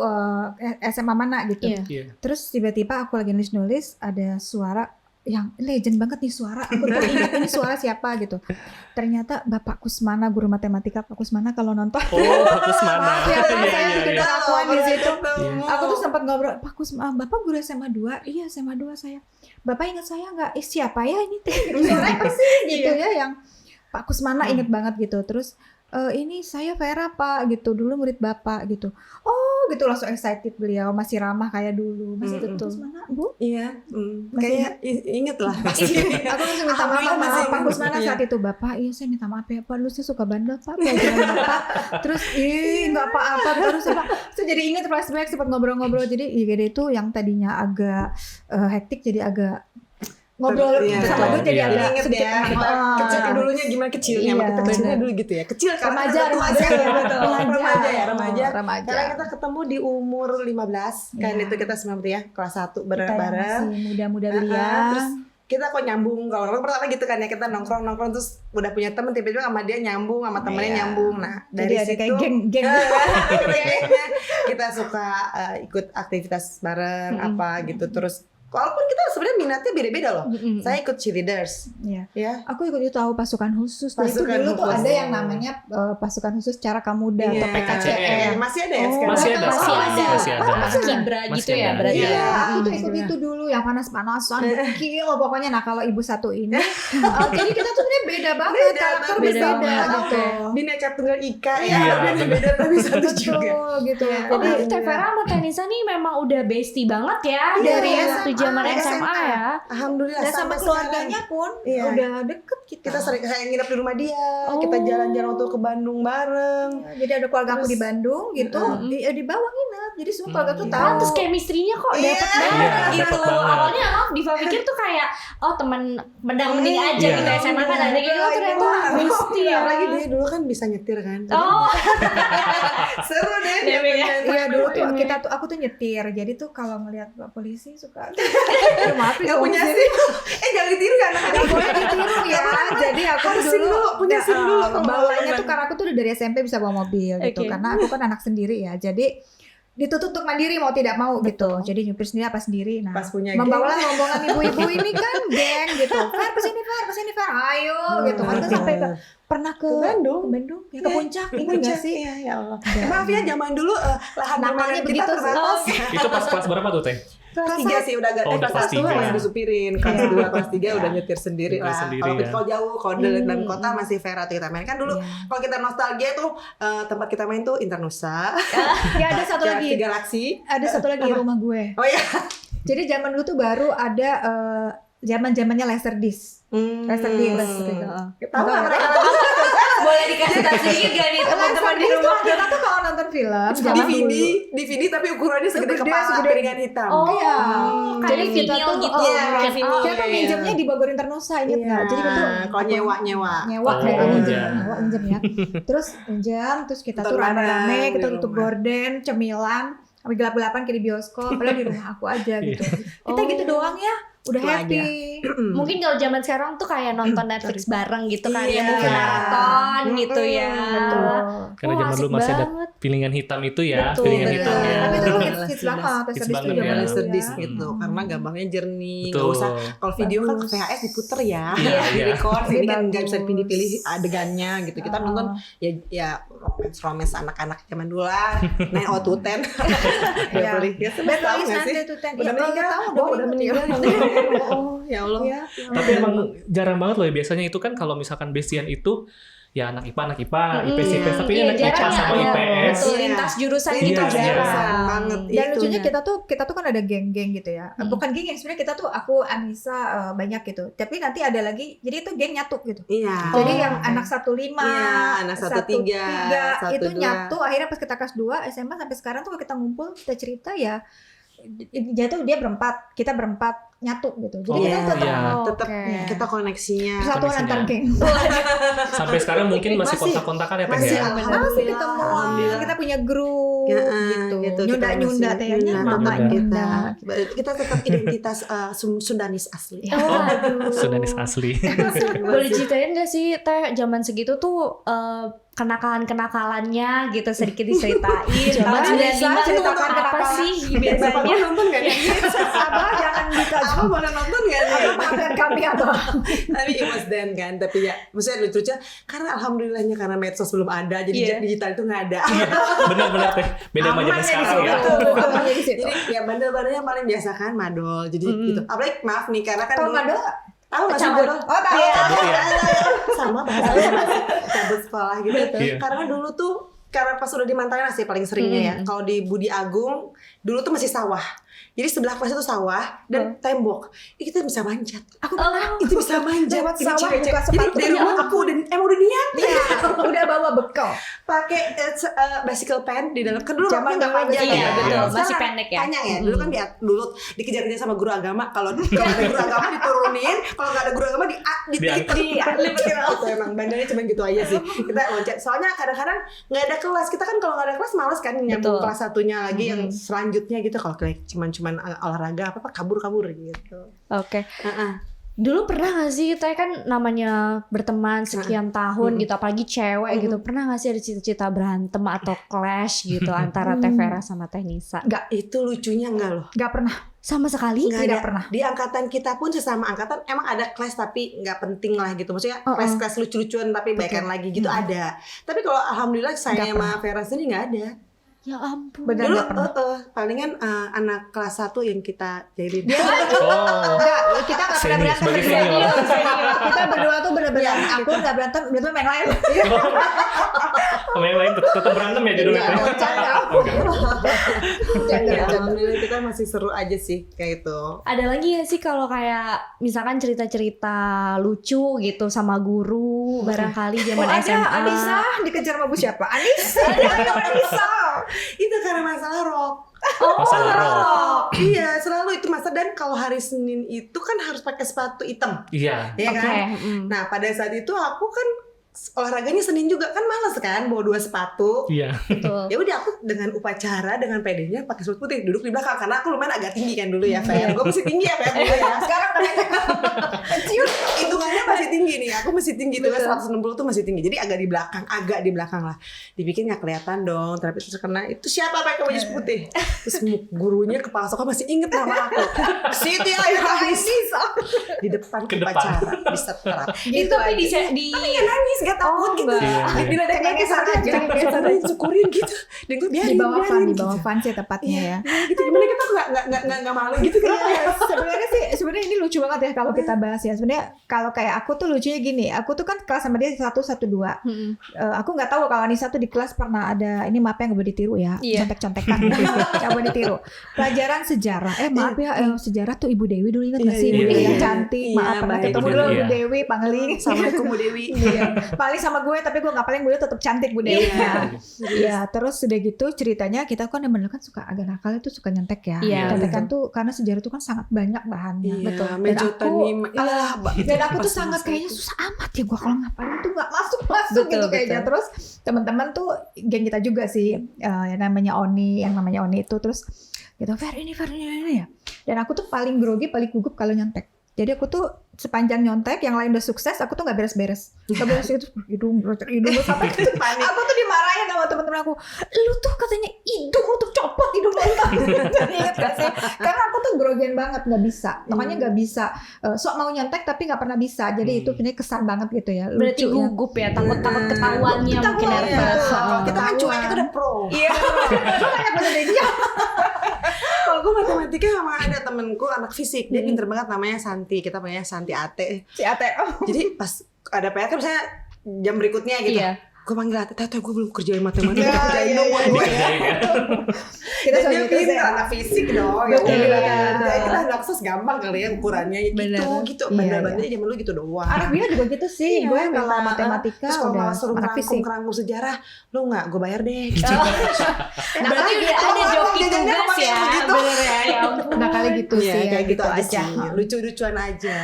SMA mana gitu. Iya. Iya. Terus tiba-tiba aku lagi nulis ada suara yang legend banget nih suara, aku baru ingat ini suara siapa gitu. Ternyata Bapak Kusmana, guru matematika Pak Kusmana kalau nonton. Oh, bagus mana. Ya, Iya, saya iya, bikin iya. pengakuan di situ. Iya. Aku tuh sempat ngobrol, Pak Kusmana, Bapak guru SMA 2? Iya, SMA 2 saya. Bapak ingat saya nggak? Siapa ya ini? Suaranya persis gitu ya, yang Pak Kusmana inget banget gitu. Terus ini saya Vera Pak gitu, dulu murid Bapak gitu. Oh gitu, langsung excited beliau, masih ramah kayak dulu. Masih Betul. Kusmana, Bu? Iya, kayaknya inget lah. Aku langsung minta Alhamdulillah maaf masih Pak ingat. Kusmana Iya. saat itu, Bapak, iya saya minta maaf ya Pak, dulu saya suka bandel Pak, pelajaran Bapak. Terus nggak apa-apa, terus Pak, saya jadi ingat flashback, sempat ngobrol-ngobrol. Jadi IGD itu yang tadinya agak hektik jadi agak ngobrol Iya, sama gue jadi iya. agak Ingat sedikit ya, kita kecil dulunya gimana kecilnya, Iya, kita kecilnya benar. dulu gitu ya, kecil karena remaja, kita tua remaja, sekarang. betul. Remaja ya, remaja. Remaja. Karena kita ketemu di umur 15, kan Iya. itu kita semua berarti ya, kelas 1 Kita yang bareng-bareng. masih muda-muda Terus belia. kita kok nyambung, kalau pertama gitu kan ya, kita nongkrong terus udah punya temen, tiba-tiba sama dia nyambung, sama temennya Iya. nyambung. Nah Jadi dari ada situ kayak geng-geng. kita suka ikut aktivitas bareng Mm-mm. apa gitu. Terus walaupun kita sebenarnya minatnya beda-beda loh. Mm-mm. Saya ikut cheerleaders, Iya. ya. Aku ikut itu tahu pasukan khusus. Dan itu Pasukan dulu tuh khusus. ada yang namanya pasukan khusus Cara Kamuda atau Iya. PKCM. Masih ada ya Oh, sekarang? Masih ada. Masih ada. Masih ada. Masih Kibra Masih gitu ya ada. berarti. Iya. ya. Aku tuh ikut itu dulu yang panas-panasan, kill pokoknya. Nah kalau ibu satu ini, jadi kita tuh sebenarnya beda banget, Beda karakter banget. beda Beda gitu. Bineka Tunggal Ika Iya, ya, bener. beda tapi satu juga. Betul gitu. Iya. Oh, Jadi berarti Teh Vera sama Teh Nisa nih memang udah bestie banget ya Iya, dari waktu SMA, zaman SMA SMA. ya. Alhamdulillah dan sama sampai keluarganya pun Iya. udah deket kita. kita sering kayak nginep di rumah dia, Oh. kita jalan-jalan waktu ke Bandung bareng. Jadi ada keluarga aku Terus- di Bandung gitu, Mm-mm. di bawah nginep. Jadi semua keluarga tuh Hmm. tahu. Terus chemistry-nya kok Iya. dapet Iya, banget gitu. dapet banget. Awalnya emang Diva pikir tuh kayak oh temen mendang-mending aja Iya. gitu SMA kan ada gitu ternyata bestie ya. Lagi dia dulu kan bisa nyetir kan. Jadi Oh, seru deh. Demi ya. Iya dulu tuh aku tuh nyetir. Jadi tuh kalau ngelihat Pak polisi suka maaf Gak punya SIM. Jangan ditiru ya anak-anak. Gak boleh ditiru ya. Jadi aku Harus tuh SIM dulu, punya SIM dulu. bawanya tuh karena aku tuh udah dari SMP bisa bawa mobil gitu. Oke. Karena aku kan anak sendiri ya. Jadi dituntut untuk mandiri mau tidak mau gitu. Jadi nyupir sendiri apa sendiri. Nah, Pas punya membawalah rombongan ibu-ibu ini kan geng gitu. Fer kesini Fer, ayo gitu. Kan tuh sampai pernah ke Bandung. ya, ke puncak. Ingat gak sih? Iya, ya Allah. Iya. Maaf ya, zaman dulu lahan Namanya permainan kita begitu, terbatas. Itu pas kelas berapa tuh Teh? Kelas 3 sih udah Oh, udah kelas kelas 1 tiga. masih disupirin. Kelas 2, kelas 3 udah nyetir sendiri Nyetir lah. sendiri Kalau ya. kalau jauh, kalau dalam kota masih Vera tuh kita main. Kan dulu Iya. kalau kita nostalgia tuh tempat kita main tuh Internusa, Ya ada satu lagi. Galaxy. Ada satu lagi rumah gue. Oh iya. Jadi zaman dulu tuh baru ada zaman-zamannya Laserdisc. Laserdisc gitu. Tahu nggak mereka boleh dikasih tahu sedikit gak nih teman-teman di Laserdisc tuh rumah? kita tuh kalau nonton film zaman DVD tapi ukurannya segede Segede, kepala segede. piringan hitam. Oh, Iya. kayak Jadi kita vinyl tuh, gitu. iya, kayak kayak vinyl. kita tuh Iya. minjemnya di Bogor Internusa, inget nggak? Jadi kita tuh kalau nyewa nyewa Oh, kayak iya. minjem ya. Terus minjem, terus kita tuh Nonton rame-rame, bareng kita di tutup rumah. gorden, cemilan, sampai gelap-gelapan kayak di bioskop, padahal di rumah aku aja gitu. Kita Oh. gitu doang ya, udah Itu happy. Mungkin kalau zaman sekarang tuh kayak nonton Netflix bareng gitu kan ya, Iya. movie maraton gitu ya. Betul. Karena Wah, zaman asik dulu masih ada banget. piringan hitam itu ya, Betul, piringan betul. hitam ya. Tapi itu Betul. hits Hits banget, banget Laserdisc tuh ya. zaman dulu Laserdisc ya. gitu, karena gambarnya jernih, nggak Betul. usah. Kalau video kan Bagus. VHS diputer ya, Iya, di iya. record, Ini ini kan nggak bisa bagus. dipilih-pilih adegannya gitu. Kita nonton ya romance anak-anak zaman dulu lah, 9 out of 10. Iya. Beverly Hills, Beverly tahu Hills nggak sih? 9 to 10. Udah Iya, meninggal, tahu, udah meninggal. Oh, ya Allah. Iya. Tapi emang jarang banget loh ya, biasanya itu kan kalau misalkan bestian itu ya anak IPA, IPS, Iya. tapi ini anak IPA jarang sama ya. IPS. Betul, lintas jurusan Iya, gitu jarang. jarang. banget. Dan Itu lucunya ya. kita tuh kan ada geng-geng gitu ya. Bukan geng yang sebenarnya kita tuh aku Anissa banyak gitu. Tapi nanti ada lagi jadi itu geng nyatu gitu. Iya. Jadi Oh. yang anak 1-5, Iya, anak 1-3, 1-3 itu 1-2. nyatu. Akhirnya pas kita kelas 2 SMA sampai sekarang tuh kalau kita ngumpul kita cerita ya jatuh dia berempat, kita berempat nyatu gitu. Jadi kita Iya, tetap iya. Tetap Oke. kita koneksinya. persatuan koneksinya. antar geng. Sampai sekarang mungkin masih Masih- kontak-kontakan ya Teh masih ya. alhamdulillah. Masih ketemu, Alhamdulillah. kita punya grup Ya, gitu. gitu. Nyunda-nyunda Kita masih- tehnya nyunda mama tetap nyunda. kita tetap identitas Sundanis asli. Waduh. Sundanis asli. Boleh ceritain gak sih Teh zaman segitu tuh kenakalan-kenakalannya gitu sedikit diceritain. Coba Tahun bisa 95 tuh ceritakan apa kenakalan. sih Bapak biasanya? nonton gak nih? Abah jangan bisa Abang boleh nonton gak nih? Abah maafkan kami Abah. Tapi it was then kan, tapi ya maksudnya lucunya karena alhamdulillahnya karena medsos belum ada, jadi Iya. digital itu nggak ada. Benar-benar Teh. Beda sama zaman Amannya di sekarang ya. situ. Amannya di situ. Jadi ya bandel-bandelnya paling biasa kan madol, jadi gitu. Apalagi maaf nih karena kan Tahu dulu- madol? tahu nggak sih Cabut. madol? Oh tahu. Cabut ya. Sama bahasanya masih cabut sekolah gitu. Iya. Karena dulu tuh karena pas udah di Mantaran sih paling seringnya ya. Kalau di Budi Agung dulu tuh masih sawah. Jadi sebelah kelas itu sawah dan tembok. Kita bisa manjat. Aku pernah Itu bisa manjat. lewat Ini sawah cewek-cewek. buka Jadi sepatu. dari rumah aku emang udah niat udah bawa bekal. pakai bicycle pen di dalam. Kan dulu Zaman roknya nggak dulu panjang betul, ya. betul. Sekarang Masih pendek ya. Panjang ya. Dulu kan dulu dikejar-kejar sama guru agama. Kalau ada guru agama diturunin, kalau nggak ada guru agama dilipetin. Itu emang bandelnya cuma gitu aja sih. Kita loncat. Soalnya kadang-kadang nggak ada kelas. Kita kan kalau nggak ada kelas males kan nyambung Betul. kelas satunya lagi yang selanjutnya gitu. Kalau kayak cuman olahraga apa kabur gitu. Oke. Heeh. Dulu pernah gak sih Teh kan namanya berteman sekian tahun gitu apalagi cewek gitu pernah gak sih ada cita-cita berantem atau clash gitu antara Teh Vera sama Teh Nisa? Itu lucunya enggak loh. Gak pernah. Sama sekali? Nggak Tidak ada. pernah. Di angkatan kita pun sesama angkatan emang ada kelas tapi nggak penting lah gitu. Maksudnya Oh, kelas lucu-lucuan tapi baikan lagi gitu ada. Tapi kalau alhamdulillah saya sama Vera sendiri nggak ada. Ya ampun. Benar Dulu gak pernah. palingan anak kelas 1 yang kita jadiin. Oh. Enggak, kita gak pernah berantem Sebagai berdua. senior. Kita berdua tuh bener-bener aku gak berantem yang lain. Sama yang lain tetap berantem ya judulnya Teh. Bercanda. Ya, alhamdulillah kita masih seru aja sih kayak itu. Ada lagi gak sih kalau kayak misalkan cerita-cerita lucu gitu sama guru barangkali zaman Ada SMA? Anissa dikejar sama Bu siapa? Anissa. Anissa. Itu karena masalah rok. Masalah rok. Iya, selalu itu masalah. Dan kalau hari Senin itu kan harus pakai sepatu hitam. Iya. Ya Oke. kan? Nah pada saat itu aku kan olahraganya Senin juga kan males kan bawa 2 sepatu. Iya. Betul. Ya udah aku dengan upacara dengan pedenya pakai sepatu putih duduk di belakang karena aku lumayan agak tinggi kan dulu ya Fer. Gue masih tinggi ya Fer dulu ya. Sekarang kecil. Hitungannya masih tinggi nih. Aku masih tinggi tuh 160 tuh masih tinggi. Jadi agak di belakang lah. Dibikin nggak kelihatan dong. Tapi terus karena itu siapa pakai baju putih. Terus gurunya kepala sekolah masih inget nama aku. Siti Aisyah di depan Ke depan. upacara bisa terap. Itu tapi di Tapi nggak nangis, nggak takut gitu. Iya. Diledekin sana aja, syukurin gitu. Dan gue biarin, Di bawah fan, biarin di bawah gitu. fan sih tepatnya ya. Gitu gimana kita nggak malu gitu kan? Sebenarnya ini lucu banget ya kalau kita bahas ya. Sebenarnya kalau kayak aku tuh lucunya gini, aku tuh kan kelas sama dia 112. Aku nggak tahu kalau Anissa tuh di kelas pernah ada ini maaf ya nggak boleh ditiru ya, Iya. contek-contekan nggak boleh ditiru. Pelajaran sejarah, maaf ya sejarah tuh Ibu Dewi dulu ingat nggak sih Ibu Iya, Dewi iya, yang iya. cantik, Iya, maaf pernah baik. ketemu Ibu dulu Dewi, Ibu iya. Dewi Pangeling. Assalamualaikum Bu Dewi. Iya. Paling sama gue tapi gue nggak paling gue tetap cantik Bu Dewi. Iya. Iya, terus udah gitu ceritanya kita kan yang bener kan suka agak nakal itu suka nyontek ya. Iya, Contekan tuh karena sejarah itu kan sangat banyak bahannya. Betul. Dan Mejotan aku, nih. dan aku tuh sangat kayaknya susah amat ya gue kalau ngapain tuh nggak masuk Betul, gitu kayaknya. betul. Terus teman-teman tuh geng kita juga sih yang namanya Oni itu terus gitu Fer ini ya. Dan aku tuh paling grogi paling gugup kalau nyontek. Jadi aku tuh sepanjang nyontek yang lain udah sukses aku tuh nggak beres-beres. Nggak beres itu hidung sampai aku tuh dimarahin sama teman-teman aku. Lu tuh katanya hidung lu tuh copot hidung lu entar. Ingat gak sih? Karena aku tuh grogian banget nggak bisa. Makanya nggak bisa sok mau nyontek tapi nggak pernah bisa. Jadi itu sebenarnya kesan banget gitu ya. Berarti Lucu ya. gugup ya, takut ketahuannya Kita mungkin gua, nervous. iya. Kalau kita kan Ketahuan. cuek itu udah pro. Iya. Lu banyak banget dari dia. Kalau gue matematika sama ada temenku anak fisik, dia pinter banget namanya Santi. Kita panggilnya Santi Ate. Si Ate. Jadi pas ada PR kan misalnya jam berikutnya gitu. Iya. Gue panggil Teteh, gue belum kerjain matematika, kerjain dong buat gue. Dikerjain ya. Kita Dan selalu dia gitu sih. pintar, anak fisik dong. Ya Betul. udah, Iya. kita anak sos gampang kali ya ukurannya Bener. gitu. Iya, Bandel-bandelnya zaman dulu gitu doang. Anak Bina juga gitu sih. Iya, Gue kalau memang. matematika Terus kalau udah malah suruh anak fisik. ngerangkum sejarah, lo nggak, gue bayar deh. Gitu. Berarti udah ada joki jajannya tugas pakai ya. begitu. Bener ya. Ya ampun. Nah kali gitu Iya, sih. kayak ya, gitu aja. Lucu-lucuan aja.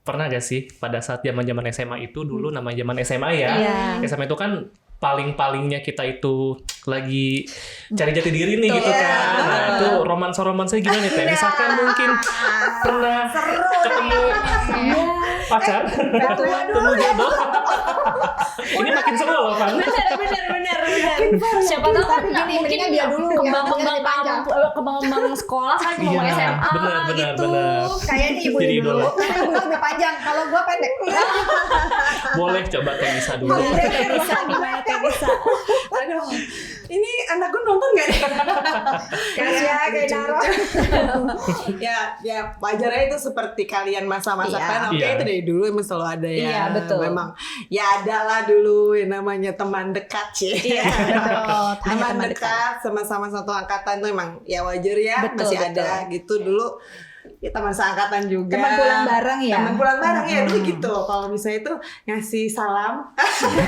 Pernah gak sih pada saat zaman-zaman SMA itu dulu namanya zaman SMA ya. Iya. SMA itu kan paling-palingnya kita itu lagi cari jati diri nih gitu Iya. kan. Nah, itu romansa-romansanya gimana nih Teh? Misalkan mungkin pernah ketemu pacar, ketemu jodoh. Ini makin seru loh, Pan. Bener. Siapa tahu kan mungkin mendingan dia dulu yang kembang-kembang yang panjang. kembang-kembang sekolah kan kembang Iya, SMA bener, gitu. Kayaknya ibu Jadi dulu. idola. Karena ibu lebih panjang. Kalau gue pendek. Boleh coba Teh Nisa dulu. Bisa gimana Teh bisa. Aduh, ini anak gue nonton nggak nih? Kasih ya kayak Naro. Ya wajar aja itu seperti kalian masa-masa Iya. kan. Oke, Iya. itu dari dulu emang selalu ada ya. Iya, betul. Memang ya ada lah dulu yang namanya teman dekat sih. Iya, betul. Teman dekat sama-sama satu angkatan tuh emang ya wajar ya, Betul, masih betul. ada gitu dulu. Ya teman seangkatan juga. Teman pulang bareng ya. Teman pulang bareng ya dulu gitu. Kalau misalnya itu ngasih salam,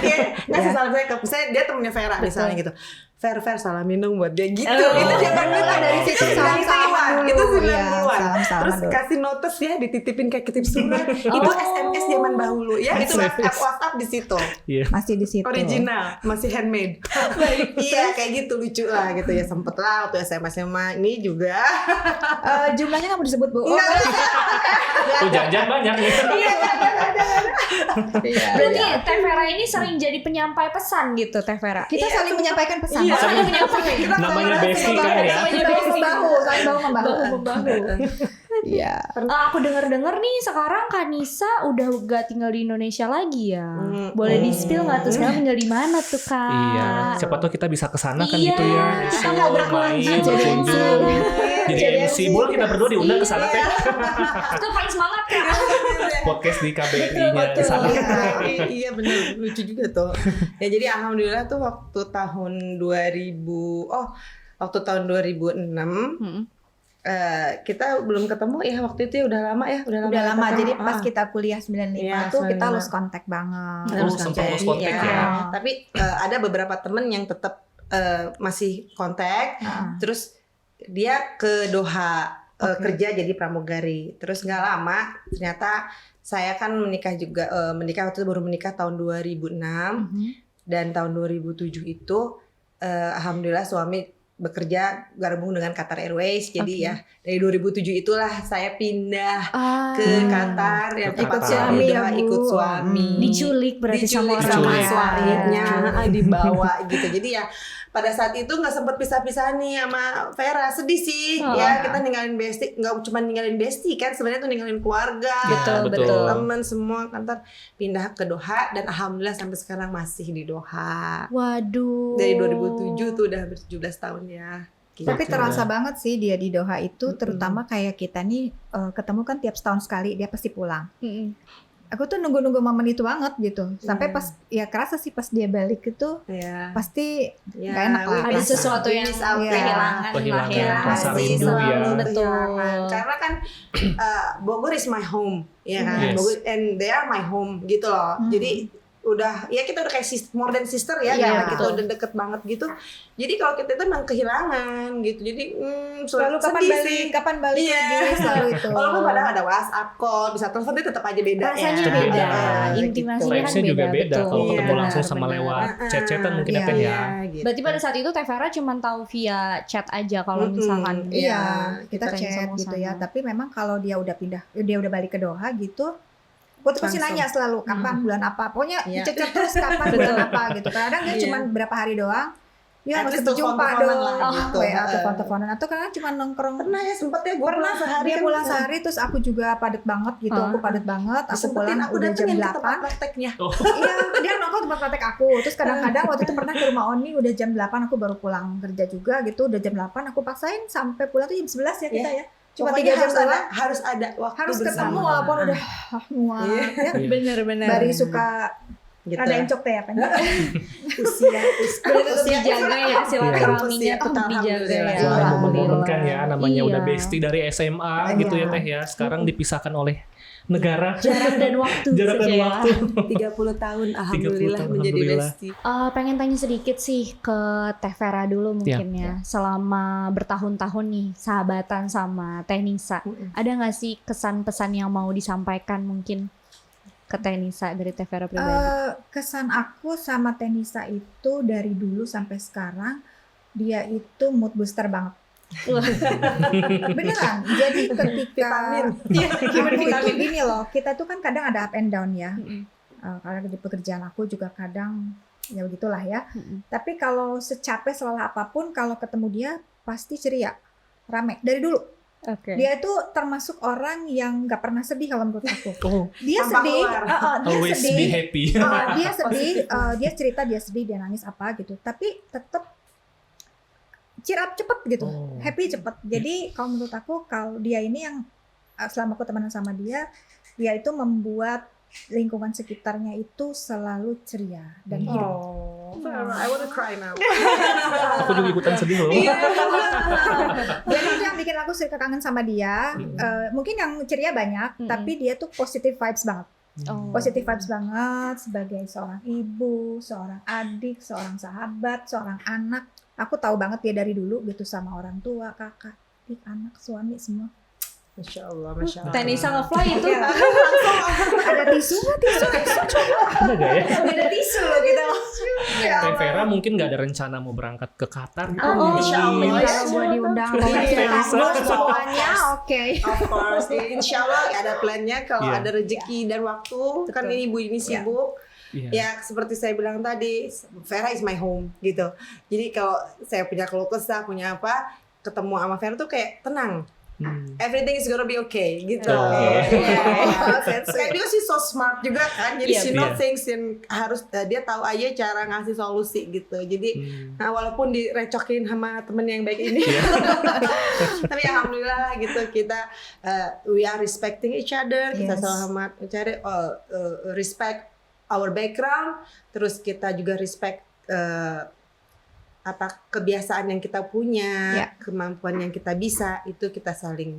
ya, ngasih salam saya ke misalnya dia temennya Vera misalnya gitu. Fer salamin dong buat dia gitu. Oh. Itu zaman dulu dari situ Itu salam-salaman dulu. Itu Iya, 90-an. salam-salaman Terus dulu. kasih notes ya, dititipin kayak ketip surat. Itu SMS zaman dahulu ya. Itu WhatsApp di situ. Iya. Masih di situ. Original, masih handmade. Iya, kayak gitu lucu lah gitu ya. Sempet lah waktu SMA ini juga. Jumlahnya nggak mau disebut Bu. Tuh jajan banyak nih. Iya. Berarti Teh Vera ini sering jadi penyampai pesan gitu Teh Vera. Kita Iya, saling menyampaikan pesan. Iya. Saling menyampaikan. Namanya bestie kan ya. Saling bahu membahu, saling bahu membahu. Membahu. Iya. Aku denger nih sekarang Kanisa udah gak tinggal di Indonesia lagi ya. Boleh di-spill nggak tuh sekarang tinggal di mana tuh Kak? Iya, siapa tahu kita bisa kesana kan Iya, gitu ya. kita Show, ngobrol main, lagi, berkunjung. Jadi MC, boleh kita berdua diundang ke sana Teh. Itu paling semangat Kak. Podcast di KBRI-nya di sana. Iya bener, lucu juga tuh. Ya jadi alhamdulillah tuh waktu tahun 2006 kita belum ketemu ya waktu itu ya udah lama ya Udah lama. ketemu. Jadi pas kita kuliah 95 Iya, tuh kita 95. lost contact banget. Oh, sempat lost contact Iya. ya. Tapi ada beberapa temen yang tetap masih kontak. Terus dia ke Doha kerja jadi pramugari. Terus nggak lama ternyata saya kan menikah waktu itu baru menikah tahun 2006 dan tahun 2007 itu alhamdulillah suami bekerja gabung dengan Qatar Airways. Jadi ya dari 2007 itulah saya pindah ke Qatar ya Ke tempat Qatar. suami Ya, Bu. ikut suami. Diculik berarti sama orang Diculik. tua. suaminya dibawa gitu. Jadi ya pada saat itu nggak sempet pisah-pisah nih sama Vera, sedih sih ya, kita ninggalin bestie, nggak cuma ninggalin bestie kan sebenarnya tuh ninggalin keluarga, betul. teman semua kantor, pindah ke Doha dan alhamdulillah sampai sekarang masih di Doha. Waduh. Dari 2007 tuh udah 17 tahun ya. Gitu. Tapi terasa banget sih dia di Doha itu, terutama kayak kita nih ketemu kan tiap setahun sekali dia pasti pulang. Aku tuh nunggu momen itu banget gitu. Sampai pas ya kerasa sih pas dia balik itu ya. pasti Ya, gak enak lah. Ada sesuatu yang miss out, kehilangan lah ya. rasa Pasti rindu selalu, ya. betul. Karena kan Bogor is my home, ya kan. Yes. Bogor and they are my home gitu loh. Jadi udah ya kita udah kayak more than sister ya, Iya, gitu, udah deket banget gitu. Jadi kalau kita itu memang kehilangan gitu. Jadi selalu kapan balik Iya. lagi selalu itu. Walaupun padahal ada WhatsApp call, bisa telepon tapi tetap aja beda Rasanya ya. beda, Gitu. intimasinya kan Vibes-nya juga beda betul. kalau ketemu Iya, langsung sama benar. lewat chat-chatan mungkin Iya, ya Teh ya. gitu. Berarti pada saat itu Teh Vera cuma tahu via chat aja kalau misalkan. Iya, kita kita chat sama-sama. gitu ya. Tapi memang kalau dia udah balik ke Doha gitu, gue tuh pasti Langsung. nanya selalu kapan bulan apa. Pokoknya Iya. chat terus kapan bulan apa gitu. Kadang dia Iya. cuma berapa hari doang. Ya At masih least jumpa telepon-teleponan dong. lah gitu. WA telepon-teleponan atau kadang cuma nongkrong. Pernah ya sempet ya gue pulang sehari Dia kan pulang bisa. sehari terus aku juga padat banget gitu. Aku padat banget. Aku Disempetin, pulang aku udah jam datengin ke tempat 8. prakteknya. Iya, dia nongkrong tempat praktek aku. Terus kadang-kadang waktu itu pernah ke rumah Oni udah jam 8 aku baru pulang kerja juga gitu. Udah jam 8 aku paksain sampai pulang tuh jam 11 ya kita ya. Cuma Pokoknya 3 jam doang. harus ada waktu Harus bersama. ketemu walaupun udah muak ya. Bener-bener. Bari suka gitu. Ada encok teh apa nih? usia Tetap dijaga ya silaturahminya, Usia tetap tetap dijaga alhamdulillah. ya. Wah, Alhamdulillah. momen-momen kan ya namanya Iya. udah bestie dari SMA gitu ya Teh ya. Sekarang dipisahkan oleh negara, Jarak dan waktu jarak dan saja ya. waktu. 30 tahun alhamdulillah tahun, menjadi alhamdulillah. bestie. Pengen tanya sedikit sih ke Teh Vera dulu mungkin ya. Selama bertahun-tahun nih sahabatan sama Teh Nisa, ada nggak sih kesan-pesan yang mau disampaikan mungkin ke Teh Nisa dari Teh Vera pribadi? Kesan aku sama Teh Nisa itu dari dulu sampai sekarang, dia itu mood booster banget. Beneran. Jadi ketika gini loh, kita tuh kan kadang ada up and down ya. Karena di pekerjaan aku juga kadang ya begitulah ya. Tapi kalau secapek selelah apapun, kalau ketemu dia pasti ceria, rame dari dulu. Oke. Dia itu termasuk orang yang nggak pernah sedih kalau menurut aku. Oh, Dia Tanpa sedih, keluar. dia always sedih. be happy. Dia sedih, dia cerita dia sedih, dia nangis apa gitu. Tapi tetap cheer up cepet gitu, Oh. happy cepet. Jadi kalau menurut aku, kalau dia ini yang selama aku temenan sama dia itu membuat lingkungan sekitarnya itu selalu ceria dan hidup. Oh, I wanna cry now. Aku juga ikutan sedih loh. Jadi itu yang bikin aku suka kangen sama dia. Mungkin yang ceria banyak, tapi dia tuh positive vibes banget. Positive vibes banget sebagai seorang ibu, seorang adik, seorang sahabat, seorang anak. Aku tahu banget dia dari dulu gitu sama orang tua, kakak, adik, anak, suami semua. Masya Allah, Masya Allah. Teh Nisa nge-fly itu Ada tisu nggak? Tisu coba. Ada gak ya? ada tisu loh kita. Teh Vera mungkin gak ada rencana mau berangkat ke Qatar gitu. Oh, Insya Allah. Kalau gue diundang Iya. semuanya oke. Of course, insya Allah ada plannya kalau Iya. ada rezeki dan waktu. Kan ini ibu ini sibuk. Iya. Ya seperti saya bilang tadi, Vera is my home gitu. Jadi kalau saya punya keluh kesah, punya apa, ketemu sama Vera tuh kayak tenang. Everything is gonna be okay gitu. Oke. Kayak dia sih so smart juga kan. Jadi Iya, she know iya. things yang harus dia tahu aja cara ngasih solusi gitu. Jadi nah, walaupun direcokin sama temen yang baik ini, tapi alhamdulillah lah gitu kita we are respecting each other. Kita Yes. sama cari respect our background. Terus kita juga respect apa kebiasaan yang kita punya, Ya. kemampuan yang kita bisa, itu kita saling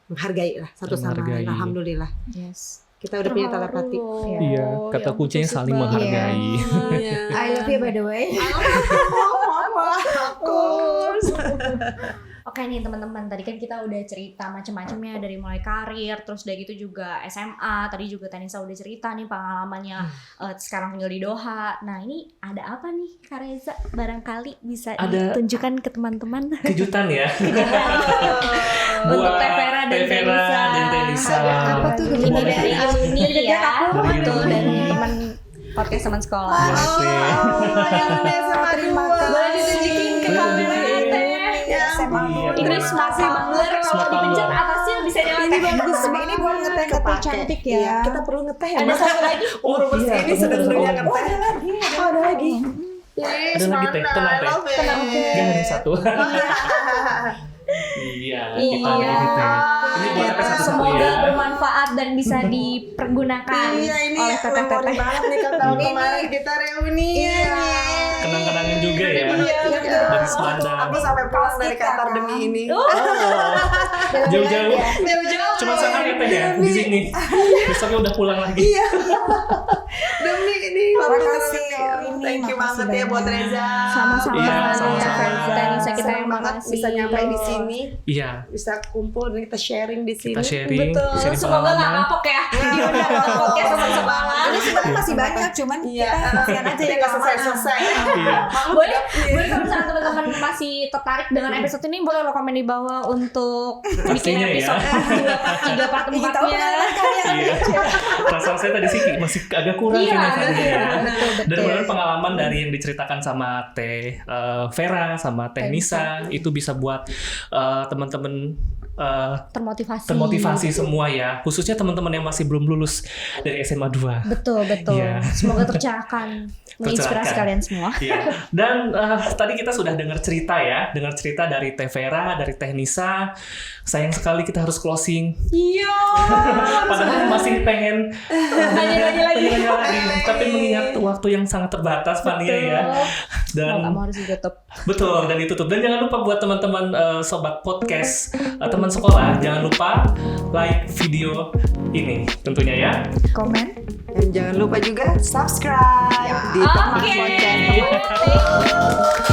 menghargai lah satu sama Menghargai. lain. Alhamdulillah. Yes. Kita udah punya telepati. Iya, kata kuncinya saling menghargai. I love you by the way. Oke nih teman-teman, tadi kan kita udah cerita macam-macamnya dari mulai karir, terus udah gitu juga SMA. Tadi juga Teh Nisa udah cerita nih pengalamannya sekarang tinggal di Doha. Nah ini ada apa nih Kak Reza? Barangkali bisa Ada- ditunjukkan ke teman-teman. Kejutan ya. Untuk Teh Vera dan Teh Teh Vera Nisa. dan Teh Nisa. Apa tuh? Ini Boleh. dari alumni ya, Dari betul, alumni. dari teman podcast teman sekolah. Terima kasih. Boleh ditunjukin ke kamera Teh. Ya, Iya. Ini smart tumbler, kalau Smart dipencet tumbler. atasnya bisa nyala Ini teh. bagus banget. Ini buat ngeteh cantik ya. Iya, kita perlu ngeteh ya. Ada Mbak. satu lagi. Umur iya, ini sudah bener. dunia Oh, ngeteh. Oh, ada lagi. Ada lagi Teh, tenang Teh. Jangan hanya satu. Iya, kita Iya. ini Teh. Ini buat Teh satu Semoga ya. bermanfaat dan bisa dipergunakan Iya, ini oleh memori teteh-teteh. banget nih kan tahun kemarin kita reunian. Kenang-kenangan juga ya. Iya. Dari Semandang. Aku sampai pulang dari Qatar demi ini. Jauh-jauh. Jauh-jauh. Cuma sehari ya Teh ya di sini. Besoknya udah pulang lagi. Iya. Demi ini. Makasih. Thank you Makasih banget ya buat banyak. Reza. Sama-sama. Iya, sama-sama. Teh Nisa, kita Senang yang banget makasih. bisa nyampe di sini, Iya, bisa kumpul dan kita sharing di sini. kita sharing, Betul. sharing Semoga nggak pengalaman. kapok ya diundang ke podcast teman sekolah. Ini sebenarnya masih banyak, cuman Iya, kita kasihan aja ya nggak selesai-selesai. Iya. Boleh kalau misalnya teman-teman masih tertarik dengan episode ini, boleh lo komen di bawah untuk bikin Pastinya ya. episode part 2, part 3, part 4-nya. Iya. Perasaan saya tadi sih masih agak kurang Iya, kayaknya agak tadi ya. kurang. Dan benar pengalaman dari yang diceritakan sama Teh Vera sama Teh Nisa itu bisa buat teman-teman termotivasi semua ya, khususnya teman-teman yang masih belum lulus dari SMA 2. Betul. Iya. Semoga tercerahkan, menginspirasi kalian semua. Iya. Dan tadi kita sudah dengar cerita dari Teh Vera, dari Teh Nisa. Sayang sekali kita harus closing. Iya. Padahal masih pengen Nanya lagi. tapi mengingat waktu yang sangat terbatas Fania ya. Dan Kamu harus ditutup. betul, dan ditutup. Dan jangan lupa buat teman-teman sobat podcast, teman sekolah, jangan lupa like video ini tentunya ya. Komen. Dan jangan lupa juga subscribe di Teman Podcast. Oke.